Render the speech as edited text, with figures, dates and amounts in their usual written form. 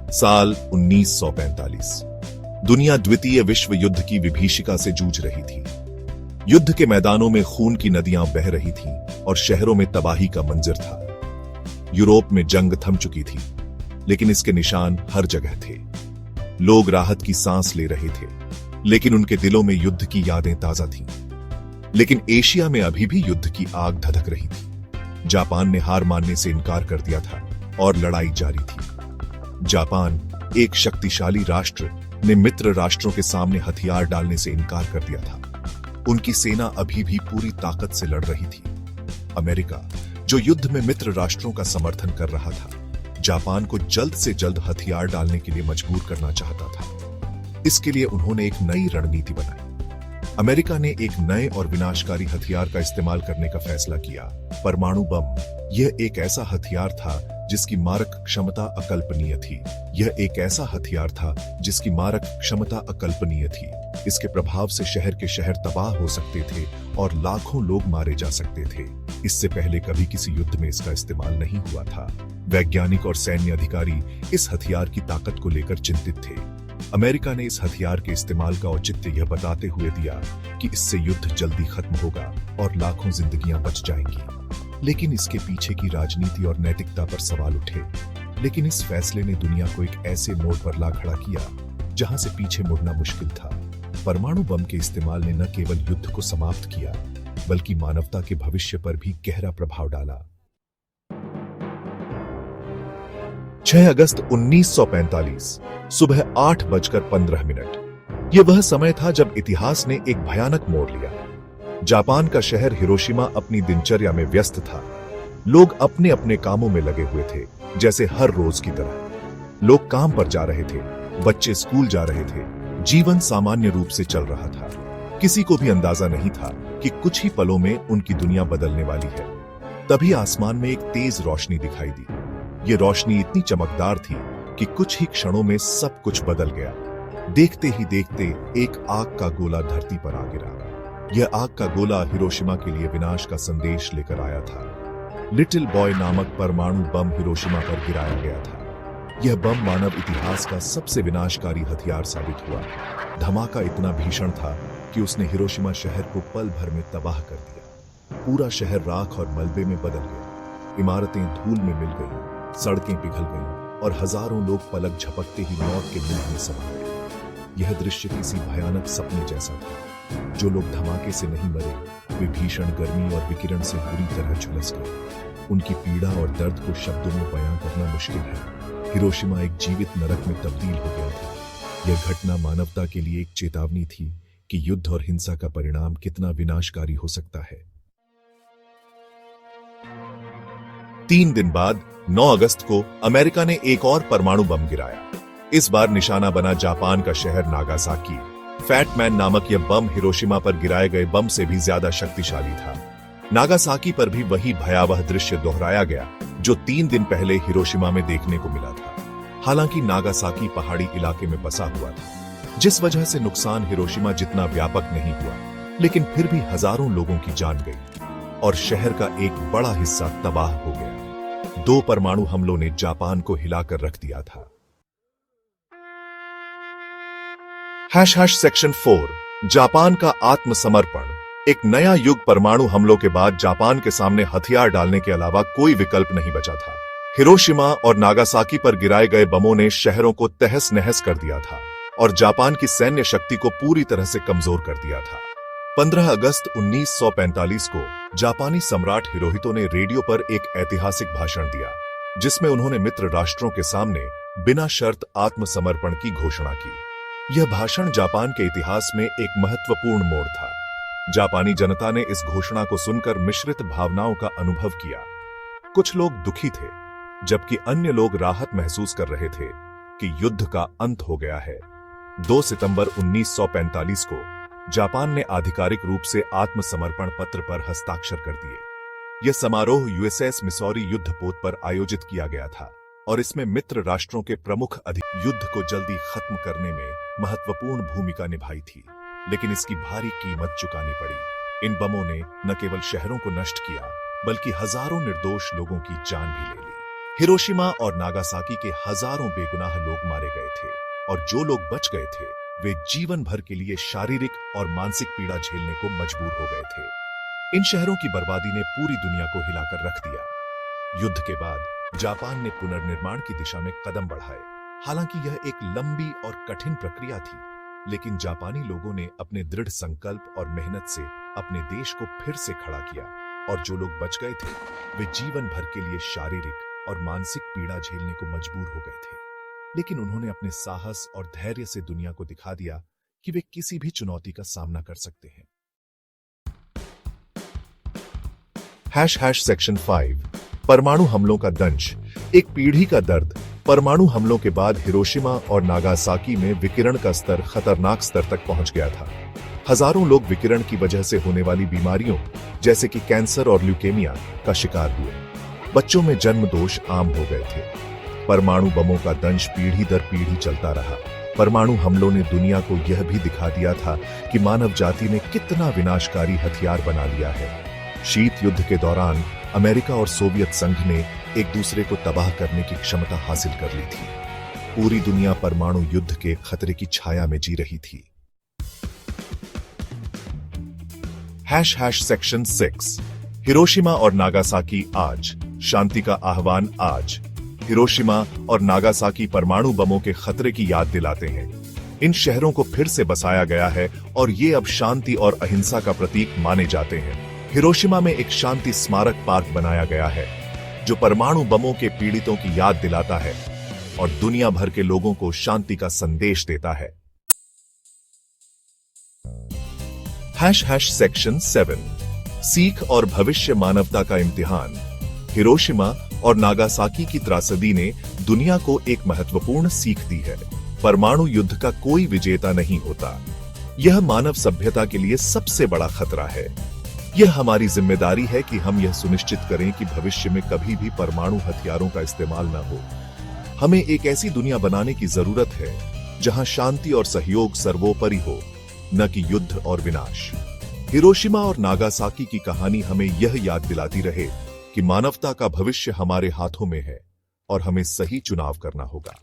साल 1945। दुनिया द्वितीय विश्व युद्ध की विभीषिका से जूझ रही थी। युद्ध के मैदानों में खून की नदियां बह रही थीं और शहरों में तबाही का मंजर था। यूरोप में जंग थम चुकी थी, लेकिन इसके निशान हर जगह थे। लोग राहत की सांस ले रहे थे, लेकिन उनके दिलों में युद्ध की यादें ताजा थीं। लेकिन एशिया में अभी भी युद्ध की आग धधक रही थी। जापान ने हार मानने से इनकार कर दिया था और लड़ाई जारी थी। जापान, एक शक्तिशाली राष्ट्र, ने मित्र राष्ट्रों के सामने हथियार डालने से इनकार कर दिया था। उनकी सेना अभी भी पूरी ताकत से लड़ रही थी। अमेरिका, जो युद्ध में मित्र राष्ट्रों का समर्थन कर रहा था, जापान को जल्द से जल्द हथियार डालने के लिए मजबूर करना चाहता था। इसके लिए उन्होंने एक नई रणनीति बनाई। अमेरिका ने एक नए और विनाशकारी हथियार का इस्तेमाल करने का फैसला किया, परमाणु बम। यह एक ऐसा हथियार था जिसकी मारक क्षमता अकल्पनीय थी। यह एक ऐसा हथियार था जिसकी मारक क्षमता अकल्पनीय थी। इसके प्रभाव से शहर के शहर तबाह हो सकते थे और लाखों लोग मारे जा सकते थे। इससे पहले कभी किसी युद्ध में इसका इस्तेमाल नहीं हुआ था। वैज्ञानिक और सैन्य अधिकारी इस हथियार की ताकत को लेकर चिंतित थे। अमेरिका ने इस हथियार के इस्तेमाल का औचित्य यह बताते हुए दिया कि इससे युद्ध जल्दी खत्म होगा और लाखों जिंदगियां बच जाएंगी। लेकिन इसके पीछे की राजनीति और नैतिकता पर सवाल उठे। लेकिन इस फैसले ने दुनिया को एक ऐसे मोड़ पर ला खड़ा किया जहां से पीछे मुड़ना मुश्किल था। परमाणु बम के इस्तेमाल ने न केवल युद्ध को समाप्त किया, बल्कि मानवता के भविष्य पर भी गहरा प्रभाव डाला। 6 अगस्त 1945 सुबह 8:15। यह वह समय था जब इतिहास ने एक भयानक मोड़ लिया। जापान का शहर हिरोशिमा अपनी दिनचर्या में व्यस्त था। लोग अपने अपने कामों में लगे हुए थे, जैसे हर रोज की तरह। लोग काम पर जा रहे थे, बच्चे स्कूल जा रहे थे। जीवन सामान्य रूप से चल रहा था। किसी को भी अंदाजा नहीं था कि कुछ ही पलों में उनकी दुनिया बदलने वाली है। तभी आसमान में एक तेज रोशनी दिखाई दी। ये रोशनी इतनी चमकदार थी कि कुछ ही क्षणों में सब कुछ बदल गया। देखते ही देखते एक आग का गोला धरती पर आ गिरा। यह आग का गोला हिरोशिमा के लिए विनाश का संदेश लेकर आया था। लिटिल बॉय नामक परमाणु बम हिरोशिमा पर गिराया गया था। यह बम मानव इतिहास का सबसे विनाशकारी हथियार साबित हुआ। धमाका इतना भीषण था कि उसने हिरोशिमा शहर को पल भर में तबाह कर दिया। पूरा शहर राख और मलबे में बदल गया। इमारतें धूल में मिल गईं, सड़कें पिघल गईं और हजारों लोग पलक झपकते ही मौत के मुंह में समा गए। यह दृश्य किसी भयानक सपने जैसा था। जो लोग धमाके से नहीं मरे, वे भीषण गर्मी और विकिरण से बुरी तरह झुलस गए। उनकी पीड़ा और दर्द को शब्दों में बयां करना मुश्किल है। हिरोशिमा एक जीवित नरक में तब्दील हो गया था। यह घटना मानवता के लिए एक चेतावनी थी कि युद्ध और हिंसा का परिणाम कितना विनाशकारी हो सकता है। 3 दिन बाद 9 अगस्त को अमेरिका ने एक और परमाणु बम गिराया। इस बार निशाना बना जापान का शहर नागासाकी। फैटमैन नामक यह बम हिरोशिमा पर गिराए गए बम से भी ज्यादा शक्तिशाली था। नागासाकी पर भी वही भयावह दृश्य दोहराया गया जो 3 दिन पहले हिरोशिमा में देखने को मिला था। हालांकि नागासाकी पहाड़ी इलाके में बसा हुआ था, जिस वजह से नुकसान हिरोशिमा जितना व्यापक नहीं हुआ, लेकिन फिर भी हजारों लोगों की जान गई और शहर का एक बड़ा हिस्सा तबाह हो गया। 2 परमाणु हमलों ने जापान को हिलाकर रख दिया था। सेक्शन 4 जापान का आत्मसमर्पण। एक नया युग। परमाणु हमलों के बाद जापान के सामने हथियार डालने के अलावा कोई विकल्प नहीं बचा था। हिरोशिमा और नागासाकी पर गिराए गए बमों ने शहरों को तहस नहस कर दिया था और जापान की सैन्य शक्ति को पूरी तरह से कमजोर कर दिया था। 15 अगस्त 1945 को जापानी सम्राट हिरोहितो ने रेडियो पर एक ऐतिहासिक भाषण दिया, जिसमें उन्होंने मित्र राष्ट्रों के सामने बिना शर्त आत्मसमर्पण की घोषणा की। यह भाषण जापान के इतिहास में एक महत्वपूर्ण मोड़ था। जापानी जनता ने इस घोषणा को सुनकर मिश्रित भावनाओं का अनुभव किया। कुछ लोग दुखी थे, जबकि अन्य लोग राहत महसूस कर रहे थे कि युद्ध का अंत हो गया है। 2 सितंबर 1945 को जापान ने आधिकारिक रूप से आत्मसमर्पण पत्र पर हस्ताक्षर कर दिए। यह समारोह यूएसएस मिसौरी युद्धपोत पर आयोजित किया गया था और इसमें मित्र राष्ट्रों के प्रमुख युद्ध को जल्दी खत्म करने में महत्वपूर्ण भूमिका निभाई थी, लेकिन इसकी भारी कीमत चुकानी पड़ी। इन बमों ने न केवल शहरों को नष्ट किया, बल्कि हजारों निर्दोष लोगों की जान भी ले ली। हिरोशिमा और नागासाकी के हजारों बेगुनाह लोग मारे गए थे और जो लोग बच गए थे वे जीवन भर के लिए शारीरिक और मानसिक पीड़ा झेलने को मजबूर हो गए थे। इन शहरों की बर्बादी ने पूरी दुनिया को हिलाकर रख दिया। युद्ध के बाद जापान ने पुनर्निर्माण की दिशा में कदम बढ़ाए। हालांकि यह एक लंबी और कठिन प्रक्रिया थी, लेकिन जापानी लोगों ने अपने दृढ़ संकल्प और मेहनत से अपने देश को फिर से खड़ा किया और जो लोग बच गए थे वे जीवन भर के लिए शारीरिक और मानसिक पीड़ा झेलने को मजबूर हो गए थे। लेकिन उन्होंने अपने साहस और धैर्य से दुनिया को दिखा दिया कि वे किसी भी चुनौती का सामना कर सकते हैं। सेक्शन 5 परमाणु हमलों का दंश। एक पीढ़ी का दर्द। परमाणु हमलों के बाद हिरोशिमा और नागासाकी में विकिरण का स्तर खतरनाक स्तर तक पहुंच गया था। हजारों लोग विकिरण की वजह से होने वाली बीमारियों जैसे कि कैंसर और ल्यूकेमिया का शिकार हुए। बच्चों में जन्म दोष आम हो गए थे। परमाणु बमों का दंश पीढ़ी दर पीढ़ी चलता रहा। परमाणु हमलों ने दुनिया को यह भी दिखा दिया था कि मानव जाति ने कितना विनाशकारी हथियार बना लिया है। शीत युद्ध के दौरान अमेरिका और सोवियत संघ ने एक दूसरे को तबाह करने की क्षमता हासिल कर ली थी। पूरी दुनिया परमाणु युद्ध के खतरे की छाया में जी रही थी। सेक्शन 6 हिरोशिमा और नागासाकी आज। शांति का आह्वान आज। हिरोशिमा और नागासाकी परमाणु बमों के खतरे की याद दिलाते हैं। इन शहरों को फिर से बसाया गया है और ये अब शांति और अहिंसा का प्रतीक माने जाते हैं। हिरोशिमा में एक शांति स्मारक पार्क बनाया गया है जो परमाणु बमों के पीड़ितों की याद दिलाता है और दुनिया भर के लोगों को शांति का संदेश देता है। सेक्शन 7 सीख और भविष्य मानवता का इम्तिहान। हिरोशिमा और नागासाकी की त्रासदी ने दुनिया को एक महत्वपूर्ण सीख दी है। परमाणु युद्ध का कोई विजेता नहीं होता। यह मानव सभ्यता के लिए सबसे बड़ा खतरा है। यह हमारी जिम्मेदारी है कि हम यह सुनिश्चित करें कि भविष्य में कभी भी परमाणु हथियारों का इस्तेमाल न हो। हमें एक ऐसी दुनिया बनाने की जरूरत है जहां शांति और सहयोग सर्वोपरि हो, न कि युद्ध और विनाश। हिरोशिमा और नागासाकी की कहानी हमें यह याद दिलाती रहे कि मानवता का भविष्य हमारे हाथों में है और हमें सही चुनाव करना होगा।